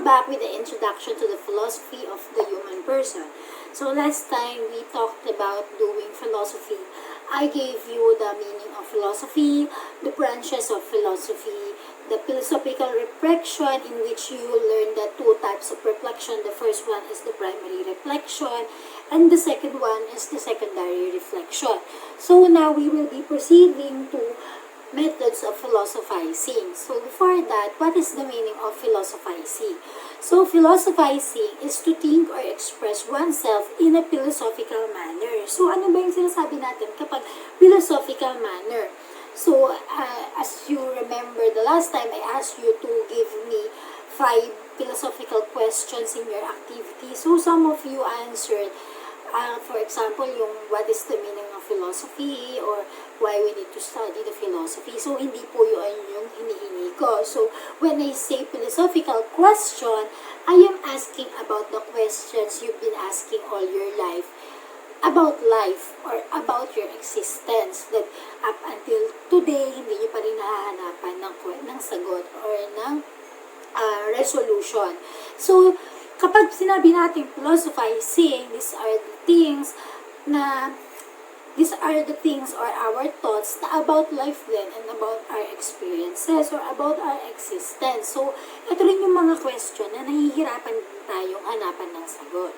back with the introduction to the philosophy of the human person. So last time we talked about doing philosophy. I gave you the meaning of philosophy, the branches of philosophy, the philosophical reflection, in which you will learn the two types of reflection. The first one is the primary reflection, and the second one is the secondary reflection. So now we will be proceeding to methods of philosophizing. So before that, what is the meaning of philosophizing? So philosophizing is to think or express oneself in a philosophical manner. So ano ba yung sinasabi natin kapag philosophical manner? So as you remember the last time, I asked you to give me 5 philosophical questions in your activity. So some of you answered, for example, yung what is the meaning of philosophy, or why we need to study the philosophy. So, hindi po yun yung hinihingi ko. So, when I say philosophical question, I am asking about the questions you've been asking all your life about life or about your existence, that up until today, hindi nyo pa rin nahahanapan ng sagot or ng resolution. So, kapag sinabi natin philosophizing, these are the things or our thoughts na about life then and about our experiences or about our existence. So, ito rin yung mga question na nahihirapan tayong hanapan ng sagot.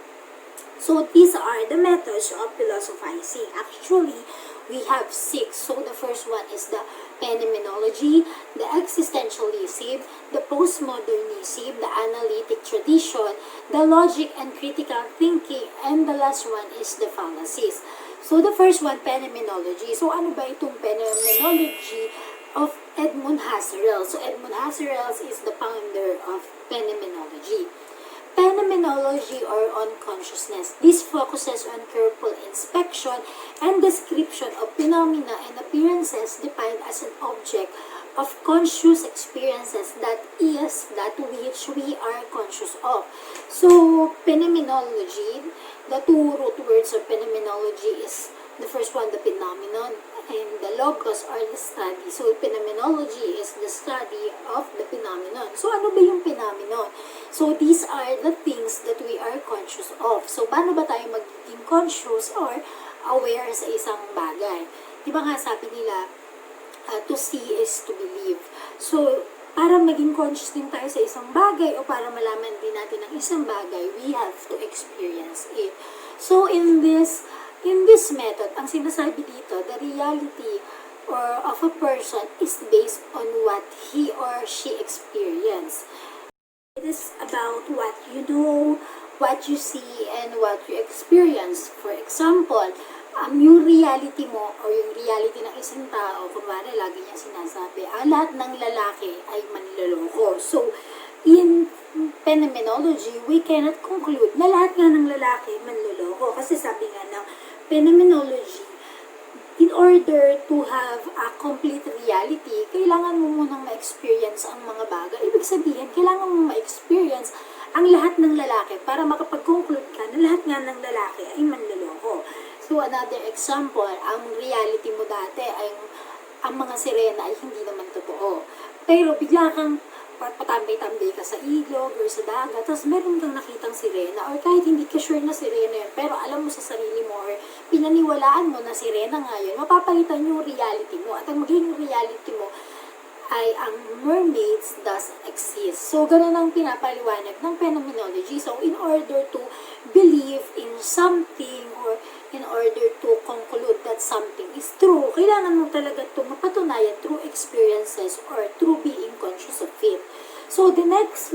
So, these are the methods of philosophizing. Actually, we have 6. So, the first one is the Phenomenology, the Existentialism, the Postmodernism, the Analytic Tradition, the Logic and Critical Thinking, and the last one is the Fallacies. So, the first one, Phenomenology. So, ano ba itong Phenomenology of Edmund Husserl? So, Edmund Husserl is the founder of Phenomenology. Phenomenology or on consciousness. This focuses on careful inspection and description of phenomena and appearances defined as an object of conscious experiences, that is, that which we are conscious of. So, phenomenology, the two root words of phenomenology is the first one, the phenomenon, and the logos or the study. So, phenomenology is the study of the phenomenon. So, ano ba yung phenomenon? So, these are the things that we are conscious of. So, paano ba tayo magiging conscious or aware sa isang bagay? Di ba nga sabi nila, to see is to believe. So, para maging conscious din tayo sa isang bagay o para malaman din natin ang isang bagay, we have to experience it. So, in this method, ang sinasabi dito, the reality or of a person is based on what he or she experienced. It is about what you know, what you see, and what you experience. For example, yung reality mo or yung reality ng isang tao, kumari lagi niya sinasabi, lahat ng lalaki ay manloloko. So, in phenomenology, we cannot conclude na lahat nga ng lalaki manloloko. Kasi sabi nga ng phenomenology, in order to have a complete reality, kailangan mo munang ma-experience ang mga bagay. Ibig sabihin, kailangan mo ma-experience ang lahat ng lalaki para makapag-conclude ka na lahat nga ng lalaki ay manloloko. So, another example, ang reality mo dati ay ang mga sirena ay hindi naman totoo. Pero bigla kang patambay-tambay ka sa ilog or sa dagat, tapos meron kang nakitang sirena, or kahit hindi ka sure na sirena yun, pero alam mo sa sarili mo, or pinaniwalaan mo na sirena nga yun, mapapalitan yung reality mo, at ang magiging reality mo ay ang mermaids does exist. So, ganun ang pinapaliwanag ng phenomenology. So, in order to believe in something or in order to conclude that something is true, kailangan mo talaga ito mapatunayan through experiences or through being conscious of it. So, the next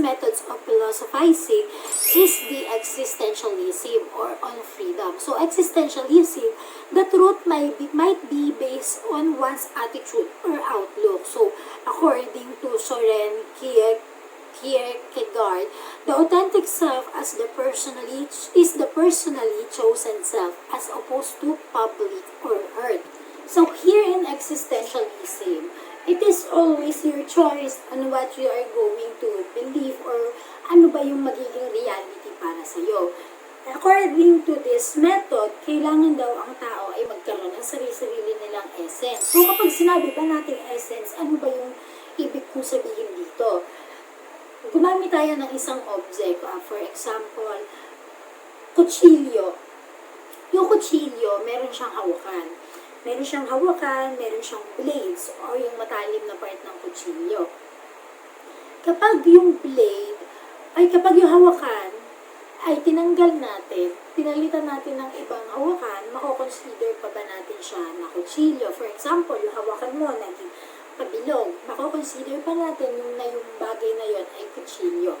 methods of philosophizing is the existentialism or on freedom. So, existentialism, the truth might be based on one's attitude or outlook. So, according to Soren Kierkegaard, the authentic self is the personally chosen self as opposed to public or earth. So, here in existentialism, it is always your choice on what you are going to believe or ano ba yung magiging reality para sa'yo. According to this method, kailangan daw ang tao ay magkaroon ng sarili-sarili nilang essence. So kapag sinabi ba natin essence, ano ba yung ibig kong sabihin dito? Gumamit tayo ng isang object. For example, kutsilyo. Yung kutsilyo, meron siyang hawakan. Meron siyang blades or yung matalim na part ng kutsilyo. Kapag yung hawakan ay tinanggal natin, pinalitan natin ng ibang hawakan, mako-consider pa ba natin siya na kutsilyo? For example, yung hawakan mo naging pabilog, mako-consider pa natin yung bagay na yon ay kutsilyo.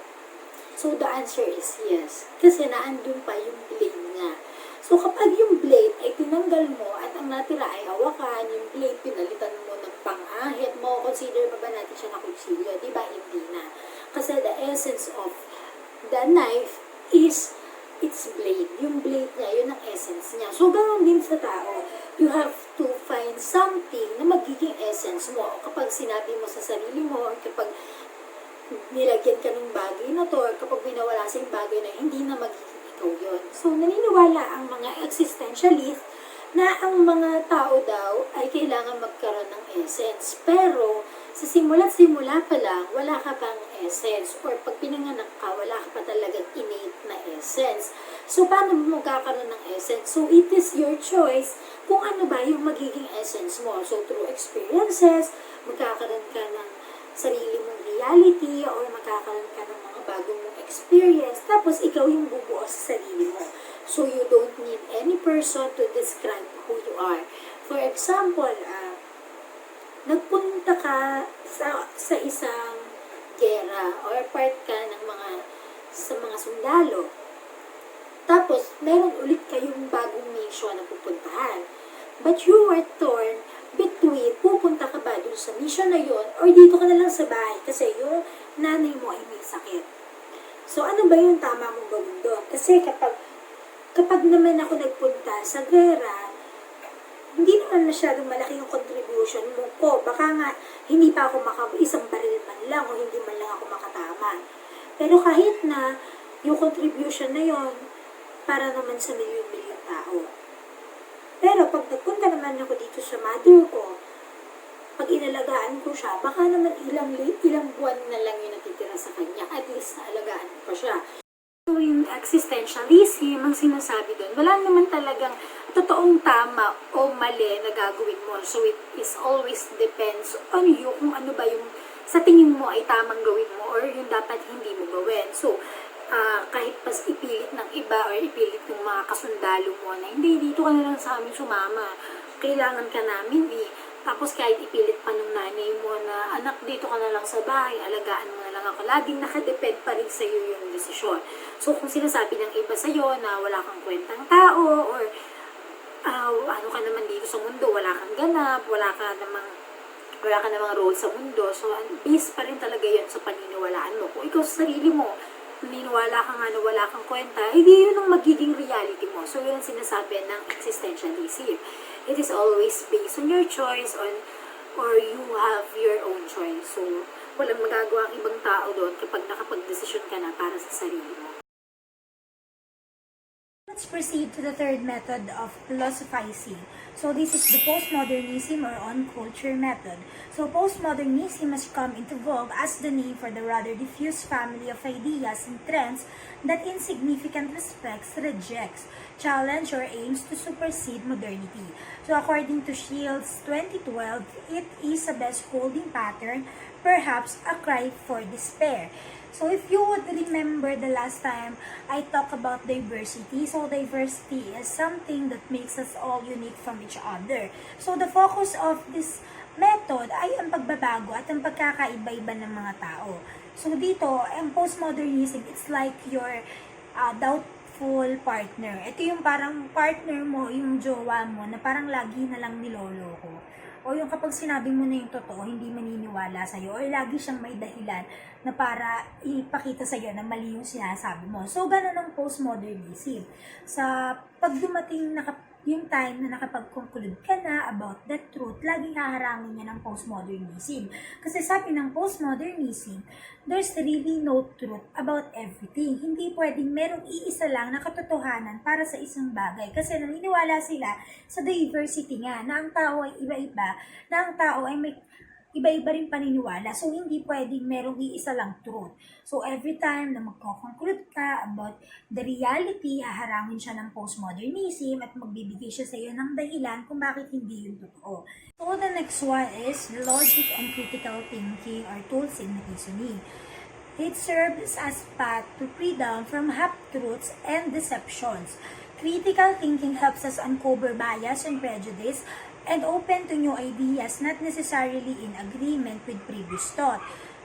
So, the answer is yes. Kasi naandun pa yung blade niya. So, kapag yung blade ay tinanggal mo at ang natira ay hawakan, yung blade pinalitan mo ng pang-ahit mo, consider pa ba natin siya na kutsilyo? Diba? Hindi na. Kasi the essence of the knife is its blade. Yung blade niya, yun ang essence niya. So, ganoon din sa tao. You have to find something na magiging essence mo. Kapag sinabi mo sa sarili mo, or kapag nilagyan ka ng bagay na to, or kapag binawala sa yung bagay na hindi na magiging ikaw yun. So, naniniwala ang mga existentialist na ang mga tao daw ay kailangan magkaroon ng essence. Pero, sa simula pa lang, wala ka pang essence. Or pag pinanganak ka, wala ka pa talagang innate na essence. So, paano mo magkakaroon ng essence? So, it is your choice kung ano ba yung magiging essence mo. So, through experiences, magkakaroon ka ng sarili mong reality or magkakaroon ka ng mga bagong mong experience. Tapos, ikaw yung bubuo sa sarili mo. So, you don't need any person to describe who you are. For example, nagpunta ka sa isang gera or part ka ng sa mga sundalo. Tapos, meron ulit kayong bagong mission na pupuntahan. But you were torn between pupunta ka ba dun sa mission na yon or dito ka na lang sa bahay kasi yung nanay mo ay may sakit. So, ano ba yung tama mong gawin doon? Kasi kapag naman ako nagpunta sa gera, hindi naman masyadong malaki yung contribution mo ko. Baka nga, hindi pa ako isang baril man lang o hindi man lang ako makatama. Pero kahit na yung contribution na yon para naman sa milyon-milyon tao. Pero pag nagpunta naman ako dito sa mother ko, pag inalagaan ko siya, baka naman ilang buwan na lang yung natitira sa kanya. At least naalagaan ko pa siya. So, yung existentialism, ang sinasabi doon, wala naman talagang totoong tama o mali na gagawin mo. So, it is always depends on you kung ano ba yung sa tingin mo ay tamang gawin mo or yung dapat hindi mo gawin. So, kahit pas ipilit ng iba or ipilit ng mga kasundalo mo na hindi, dito ka na lang sa amin sumama. Kailangan ka namin Tapos kahit ipilit pa ng nanay mo na anak dito ka na lang sa bahay, alagaan mo na lang ako. Laging nakadepend pa rin sa'yo yung desisyon. So kung sinasabi ng iba sa'yo na wala kang kwentang tao or ano ka naman dito sa mundo, wala kang ganap, wala ka namang role sa mundo. So based pa rin talaga yun sa paniniwalaan mo. Kung ikaw sa sarili mo, naniniwala ka nga na wala kang kwenta, hindi yun ang magiging reality mo. So yun ang sinasabi ng existentialism. It is always based on your choice or you have your own choice. So, walang magagawa ang ibang tao doon kapag nakapag-desisyon ka na para sa sarili mo. Let's proceed to the third method of philosophizing. So this is the postmodernism or on-culture method. So postmodernism has come into vogue as the name for the rather diffuse family of ideas and trends that in significant respects rejects, challenge, or aims to supersede modernity. So according to Shields 2012, it is a best holding pattern, perhaps a cry for despair. So if you would remember the last time I talked about diversity, so diversity is something that makes us all unique from each other. So the focus of this method ay ang pagbabago at ang pagkakaiba-iba ng mga tao. So dito, ang postmodernism, it's like your doubtful partner. Ito yung parang partner mo, yung jowa mo, na parang lagi na lang niloloko. O yung kapag sinabi mo na yung totoo, hindi maniniwala sa'yo, or lagi siyang may dahilan na para ipakita sa'yo na mali yung sinasabi mo. So, gano'n ang postmodernism. Sa pag dumating yung time na nakapag-conclude ka na about the truth, laging haharangin niya ng postmodernism. Kasi sabi ng postmodernism, there's really no truth about everything. Hindi pwedeng merong iisa lang na katotohanan para sa isang bagay. Kasi naniniwala sila sa diversity nga, na ang tao ay iba-iba, na ang tao ay may iba-iba rin paniniwala. So, hindi pwedeng merong iisa lang truth. So, every time na magko-conclude ka about the reality, haharangin siya ng postmodernism at magbibigay siya sa iyo ng dahilan kung bakit hindi yun totoo. So, the next one is logic and critical thinking or tools in reasoning. It serves as path to freedom from half-truths and deceptions. Critical thinking helps us uncover bias and prejudice and open to new ideas not necessarily in agreement with previous thought.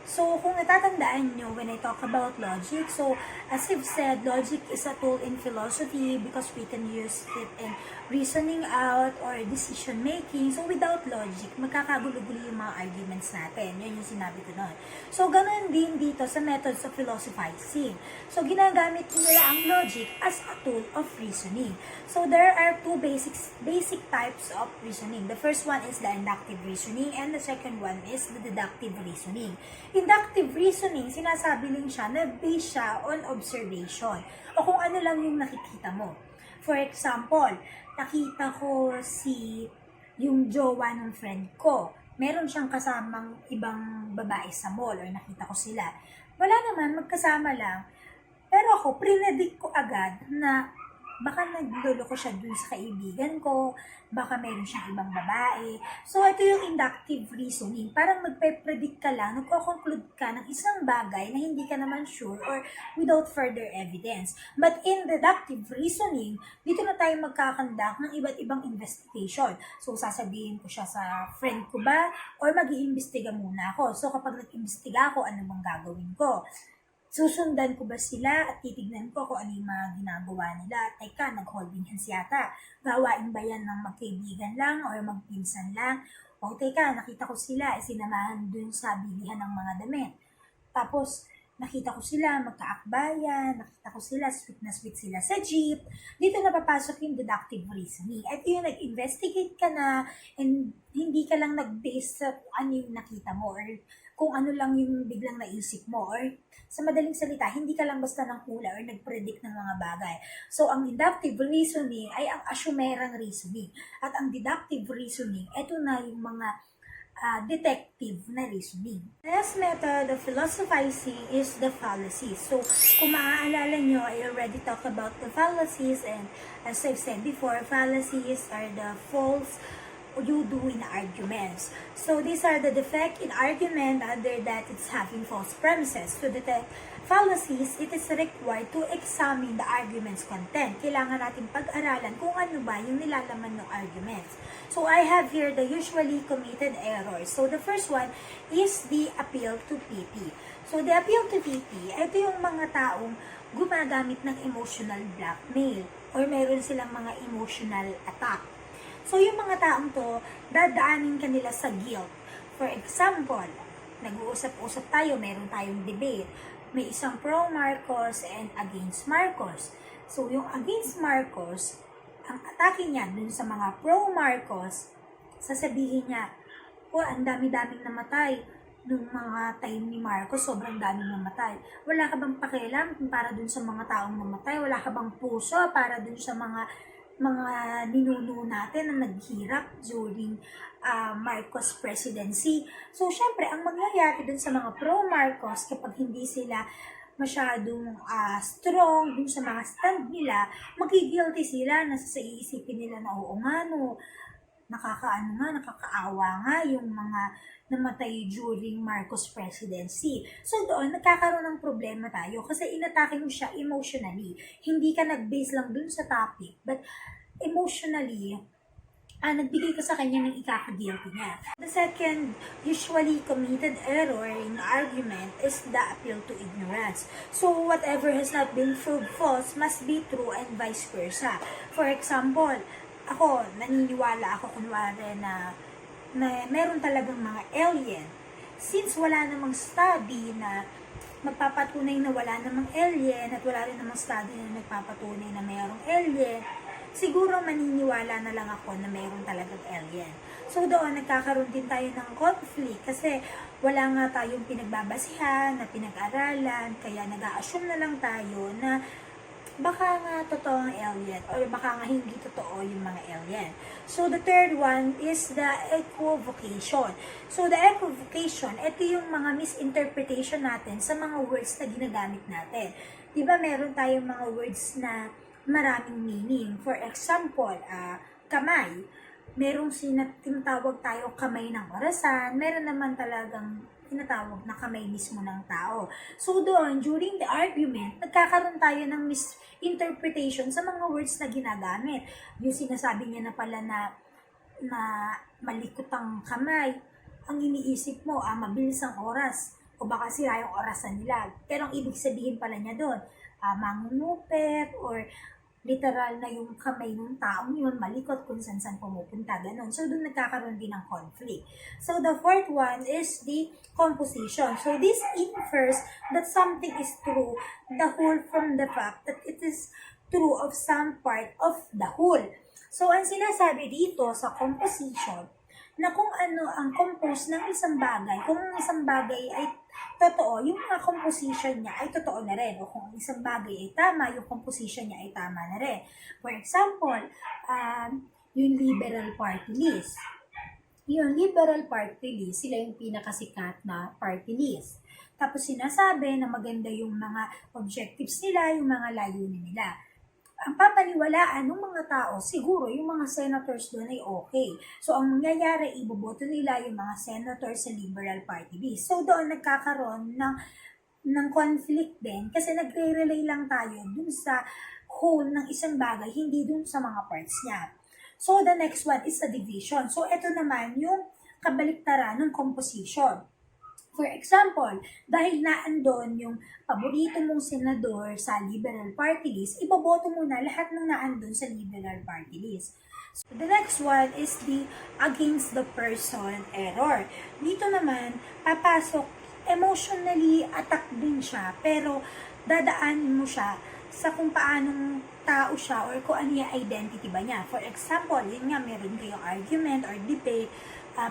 So, kung natatandaan nyo when I talk about logic, so as I've said, logic is a tool in philosophy because we can use it in reasoning out or decision making. So, without logic, magkakagulo-gulo yung mga arguments natin. Yun yung sinabi ko nun. So, ganun din dito sa methods of philosophizing. So, ginagamit nila ang logic as a tool of reasoning. So, there are two basic types of reasoning. The first one is the inductive reasoning and the second one is the deductive reasoning. Inductive reasoning, sinasabi lang siya na based siya on observation o kung ano lang yung nakikita mo. For example, nakita ko yung jowa ng friend ko. Meron siyang kasamang ibang babae sa mall or nakita ko sila. Wala naman, magkasama lang. Pero ako, predict ko agad na baka nagluloko siya dun sa kaibigan ko, baka meron siyang ibang babae. So, ito yung inductive reasoning. Parang magpe-predict ka lang, nagko-conclude ka ng isang bagay na hindi ka naman sure or without further evidence. But in deductive reasoning, dito na tayo magkakandak ng iba't ibang investigation. So, sasabihin ko siya sa friend ko ba or mag-iimbestiga muna ako. So, kapag nag-imbestiga ako, ano bang gagawin ko? Susundan ko ba sila at titignan ko kung ano yung mga ginagawa nila? Teka, nag-holding hands yata. Gawain ba yan ng magkaibigan lang or magpinsan lang? O teka, nakita ko sila, sinamahan dun sa bilihan ng mga damit. Tapos, nakita ko sila, magkaakbayan, nakita ko sila, sweet na sweet sila sa jeep. Dito na papasok yung deductive reasoning. At yung nag-investigate ka na and hindi ka lang nag-base sa ano yung nakita mo or kung ano lang yung biglang naisip mo or sa madaling salita, hindi ka lang basta ng hula or nag-predict ng mga bagay. So, ang inductive reasoning ay ang assumerang reasoning. At ang deductive reasoning, ito na yung mga detective na reasoning. The next method of philosophizing is the fallacies. So, kung maaalala nyo, I already talked about the fallacies and as I've said before, fallacies are the false you do in arguments. So, these are the defect in argument other that it's having false premises. To detect fallacies, it is required to examine the argument's content. Kailangan natin pag-aralan kung ano ba yung nilalaman ng arguments. So, I have here the usually committed errors. So, the first one is the appeal to pity. So, the appeal to pity, ito yung mga taong gumagamit ng emotional blackmail or meron silang mga emotional attack. So, yung mga taong to, dadaanin kanila sa guilt. For example, nag-uusap-usap tayo, meron tayong debate. May isang pro-Marcos and against Marcos. So, yung against Marcos, ang atake niya dun sa mga pro-Marcos, sasabihin niya, ang dami-daming namatay nung mga time ni Marcos, sobrang daming namatay. Wala ka bang pakialam para dun sa mga taong namatay? Wala ka bang puso para dun sa mga ninuno natin na naghirap during Marcos presidency. So, syempre, ang mangyayari dun sa mga pro-Marcos kapag hindi sila masyadong strong dun sa mga stand nila, magigilty sila na sa iisipin nila na oo nga no, nakakaawa nga yung mga namatay during Marcos presidency. So doon, nagkakaroon ng problema tayo kasi inatake mo siya emotionally. Hindi ka nag-base lang dun sa topic, but emotionally, nagbigay ka sa kanya ng ikaka-guilty niya. The second usually committed error in argument is the appeal to ignorance. So whatever has not been proved false must be true and vice versa. For example, ako, naniniwala ako kunwari na meron talagang mga alien. Since wala namang study na magpapatunay na wala namang alien at wala rin namang study na nagpapatunay na mayroong alien, siguro maniniwala na lang ako na mayroon talagang alien. So doon, nagkakaroon din tayo ng conflict kasi wala nga tayong pinagbabasihan, na pinag-aralan, kaya nag-a-assume na lang tayo na baka nga totoo ang alien or baka nga hindi totoo yung mga alien. So, the third one is the equivocation. So, the equivocation, ito yung mga misinterpretation natin sa mga words na ginagamit natin. Diba meron tayong mga words na maraming meaning. For example, kamay. Merong tinatawag tayo kamay ng orasan. Meron naman talagang tinatawag na kamay mismo ng tao. So doon, during the argument, nagkakaroon tayo ng misinterpretation sa mga words na ginagamit. Yung sinasabi niya na pala na malikot ang kamay, ang iniisip mo, mabilis ang oras, o baka sira yung orasan nila. Pero ang ibig sabihin pala niya doon, mangungupit, or literal na yung kamay ng taong yun, malikot kung saan pumupunta, ganun. So, doon nagkakaroon din ng conflict. So, the fourth one is the composition. So, this infers that something is true, the whole, from the fact that it is true of some part of the whole. So, ang sinasabi dito sa composition, na kung ano ang compose ng isang bagay, kung ang isang bagay ay totoo, yung mga composition niya ay totoo na rin. O kung isang bagay ay tama, yung composition niya ay tama na rin. For example, yung liberal party list. Yung liberal party list, sila yung pinakasikat na party list. Tapos sinasabi na maganda yung mga objectives nila, yung mga layunin nila. Ang papaniwalaan ng mga tao, siguro yung mga senators doon ay okay. So, ang mangyayari, iboboto nila yung mga senators sa Liberal Party list. So, doon nagkakaroon ng conflict din kasi nagre-relay lang tayo dun sa whole ng isang bagay, hindi dun sa mga parts niya. So, the next one is the division. So, ito naman yung kabaliktaran ng composition. For example, dahil naandun yung paborito mong senador sa Liberal Party list, iboboto mo na lahat ng naandun sa Liberal Party list. So, the next one is the against the person error. Dito naman, papasok emotionally attack din siya, pero dadaanin mo siya sa kung paanong tao siya or kung ano yung identity ba niya. For example, yun nga, meron kayong argument or debate,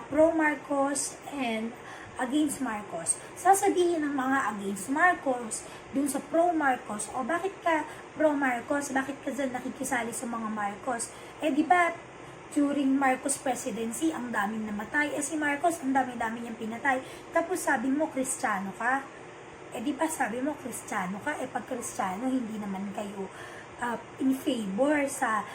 pro-Marcos and against Marcos. Sasabihin ng mga against Marcos, dun sa pro-Marcos, o bakit ka pro-Marcos? Bakit ka dyan nakikisali sa mga Marcos? Di ba, during Marcos presidency, ang daming namatay. Si Marcos, ang dami-dami niyang pinatay. Tapos sabi mo, Kristiyano ka? Di ba, sabi mo, Kristiyano ka? Pag Kristiyano, hindi naman kayo in favor sa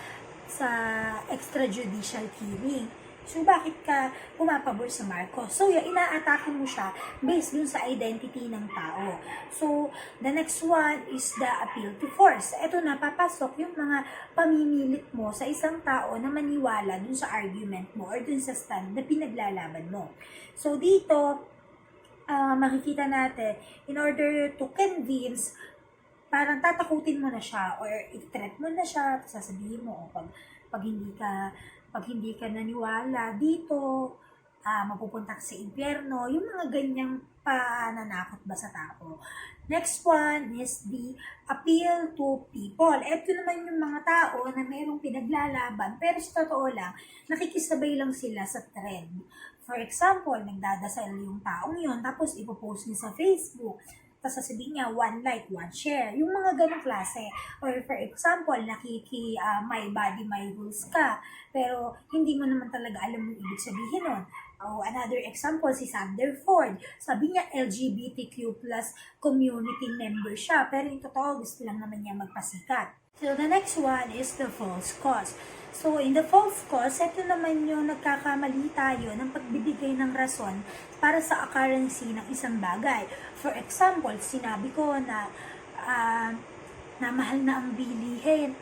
extrajudicial killing. So, bakit ka pumapabor sa Marcos? So, inaatake mo siya based dun sa identity ng tao. So, the next one is the appeal to force. Ito na, papasok yung mga pamimilit mo sa isang tao na maniwala dun sa argument mo or dun sa stand na pinaglalaban mo. So, dito, makikita natin, in order to convince, parang tatakutin mo na siya or i-threat mo na siya, sasabihin mo, pag hindi ka naniwala dito, mapupunta ka sa impyerno, yung mga ganyang pananakot ba sa tao. Next one is the appeal to people. Ito naman yung mga tao na mayroong pinaglalaban, pero sa totoo lang, nakikisabay lang sila sa trend. For example, nagdadasal yung taong yun, tapos ipopost niya sa Facebook, tapos sasabihin niya, 1 like, 1 share. Yung mga ganong klase. Or for example, my body, my rules ka. Pero hindi mo naman talaga alam yung ibig sabihin nun. Another example, si Sander Ford. Sabi niya, LGBTQ plus community member siya. Pero yung totoo, gusto lang naman niya magpasikat. So the next one is the false cause. So in the false cause, ito naman yung nagkakamali tayo ng pagbibigay ng rason para sa occurrence ng isang bagay. For example, sinabi ko na mahal na ang bilihin.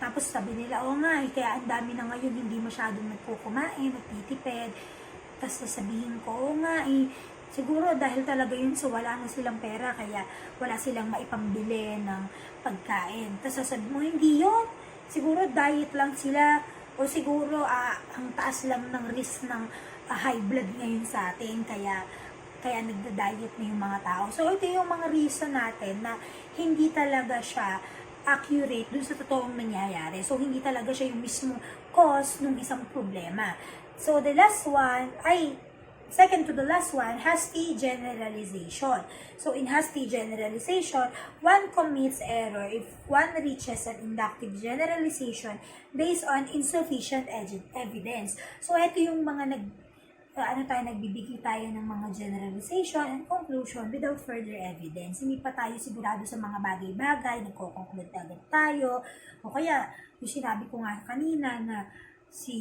Tapos sabi nila, nga, kaya ang dami na ngayon hindi masyadong nagkukumain, nagtitipid. Tapos sasabihin ko, nga, siguro dahil talaga yun so wala na silang pera, kaya wala silang maipambili ng pagkain. Tapos sasabihin mo, hindi yun. Siguro diet lang sila o siguro ang taas lang ng risk ng high blood ngayon sa atin, kaya nagda-diet na yung mga tao. So, ito yung mga reason natin na hindi talaga siya accurate dun sa totoong nangyayari. So, hindi talaga siya yung mismo cause ng isang problema. So, the last one ay second to the last one, hasty generalization. So in hasty generalization, one commits error if one reaches an inductive generalization based on insufficient evidence. So ito yung mga nagbibigay tayo ng mga generalization and conclusion without further evidence. Hindi pa tayo sigurado sa mga bagay-bagay, nagko-conclude agad tayo, o kaya yung sinabi ko nga kanina na si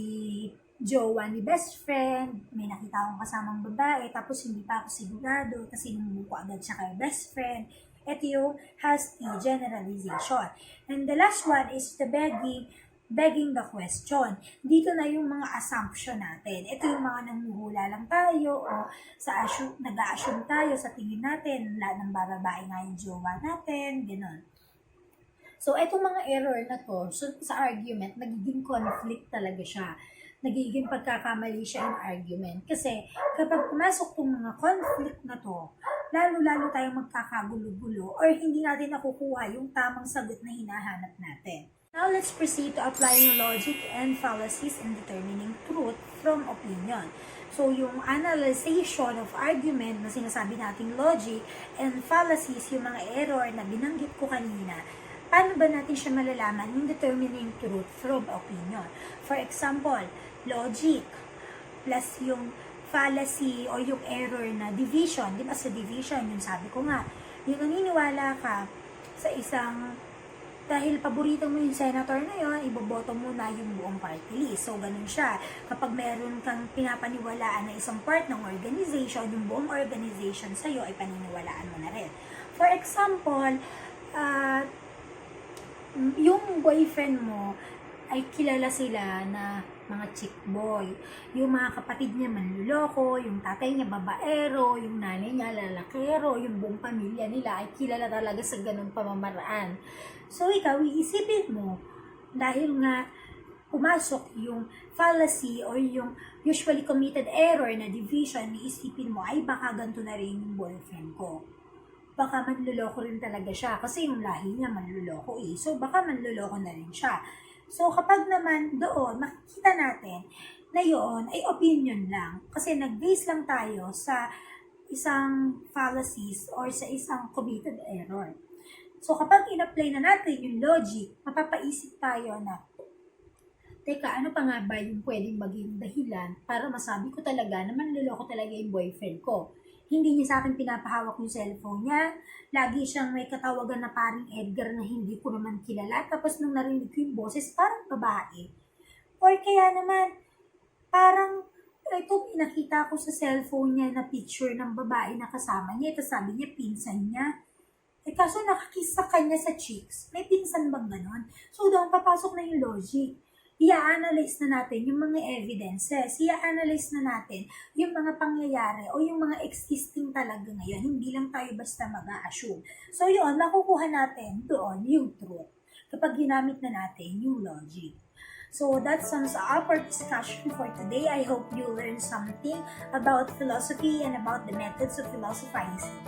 jowa ni best friend, may nakita akong kasamang babae, tapos hindi pa ako sigurado, kasi numuko agad siya kay best friend. Ito yung hasty generalization. And the last one is the begging the question. Dito na yung mga assumption natin. Ito yung mga nanguhula lang tayo, o nag-a-assume tayo sa tingin natin, lahat ng babae nga yung jowa natin, gano'n. So, itong mga error na to, so, sa argument, nagiging conflict talaga siya. Nagiging pagkakamali siya in argument. Kasi, kapag pumasok itong mga conflict na to, lalo-lalo tayong magkakagulo-gulo or hindi natin nakukuha yung tamang sagot na hinahanap natin. Now, let's proceed to applying logic and fallacies in determining truth from opinion. So, yung analyzation of argument na sinasabi nating logic and fallacies, yung mga error na binanggit ko kanina, paano ba natin siya malalaman yung determining truth from opinion? For example, logic plus yung fallacy o yung error na division. Di ba sa division, yung sabi ko nga, yung naniniwala ka sa isang, dahil paborito mo yung senator na yun, iboboto mo na yung buong party list. So, ganun siya. Kapag meron kang pinapaniwalaan na isang part ng organization, yung buong organization sa'yo ay paniniwalaan mo na rin. For example, yung boyfriend mo ay kilala sila na mga chick boy. Yung mga kapatid niya manluloko, yung tatay niya babaero, yung nanay niya lalakero, yung buong pamilya nila ay kilala talaga sa ganung pamamaraan. So ikaw, iisipin mo, dahil nga pumasok yung fallacy or yung usually committed error na division, iisipin mo, ay baka ganito na rin yung boyfriend ko. Baka manluloko rin talaga siya kasi yung lahi niya manluloko eh. So baka manluloko na rin siya. So kapag naman doon, makikita natin na yun ay opinion lang. Kasi nag-base lang tayo sa isang fallacies or sa isang committed error. So kapag in-apply na natin yung logic, mapapaisip tayo na, teka, ano pa nga ba yung pwedeng maging dahilan para masabi ko talaga na manluloko talaga yung boyfriend ko? Hindi niya sa akin pinapahawak yung cellphone niya. Lagi siyang may katawagan na paring Edgar na hindi ko naman kilala. Tapos nung narinig ko yung boses, parang babae. Or kaya naman, parang ito pinakita ko sa cellphone niya na picture ng babae na kasama niya. Ito sabi niya, pinsan niya. Kaso nakakiss sa kanya sa cheeks. May pinsan bang ganon? So doon papasok na yung logic. I-analyze na natin yung mga evidences, i-analyze na natin yung mga pangyayari o yung mga existing talaga ngayon. Hindi lang tayo basta mag-a-assume. So yun, makukuha natin doon yung truth kapag ginamit na natin yung logic. So that sums up our discussion for today. I hope you learned something about philosophy and about the methods of philosophizing.